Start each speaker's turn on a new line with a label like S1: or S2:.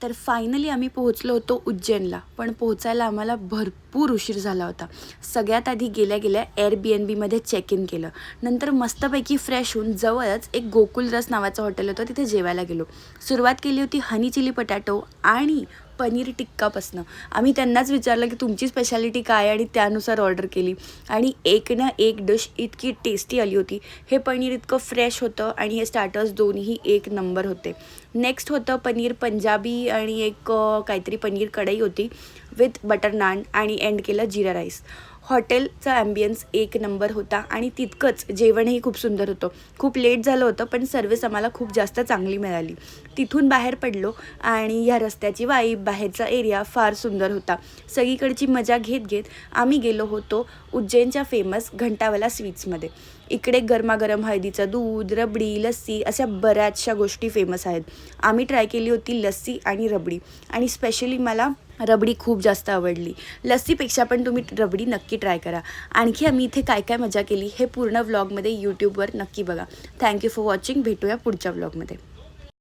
S1: तर फायनली आम्ही पोहोचलो होतो उज्जैनला, पण पोहोचायला आम्हाला भरपूर उशीर झाला होता. सगळ्यात आधी गेल्या गेल्या Airbnbमध्ये चेक इन केलं. नंतर मस्तपैकी फ्रेश होऊन जवळच एक गोकुल रस नावाचं हॉटेल होतं, तिथे जेवायला गेलो. सुरुवात केली होती हनी चिली पटॅटो आणि पनीर टिक्कापासनं. आम्ही त्यांनाच विचारलं की तुमची स्पेशालिटी काय आणि त्यानुसार ऑर्डर केली आणि एक ना एक डिश इतकी टेस्टी आली होती. हे पनीर इतकं फ्रेश होतं आणि हे स्टार्टर्स दोन्ही एक नंबर होते. नेक्स्ट होतं पनीर पंजाबी आणि एक काहीतरी पनीर कढई होती विथ बटर नान आणि एंड केलं जिरा राईस. हॉटेलचा ॲम्बियन्स एक नंबर होता आणि तितकंच जेवणही खूप सुंदर होतं. खूप लेट झालं होतं पण सर्विस आम्हाला खूप जास्त चांगली मिळाली. तिथून बाहेर पडलो आणि ह्या रस्त्याची वाईब, बाहेरचा एरिया फार सुंदर होता. सगळीकडची मजा घेत घेत आम्ही गेलो होतो उज्जैनच्या फेमस घंटावाला स्वीट्समध्ये. इकडे गरमागरम हळदीचं दूध, रबडी, लस्सी अशा बऱ्याचशा गोष्टी फेमस आहेत. आम्ही ट्राय केली होती लस्सी आणि रबडी आणि स्पेशली मला रबडी खूप जास्त आवडली. लस्सीपेक्षा पण तुम्ही रबडी नक्की ट्राय करा. आणखी आम्ही इथे काय काय मजा केली हे पूर्ण व्लॉगमध्ये यूट्यूबवर नक्की बघा. Thank you for watching. भेटूया पुढच्या व्लॉगमध्ये.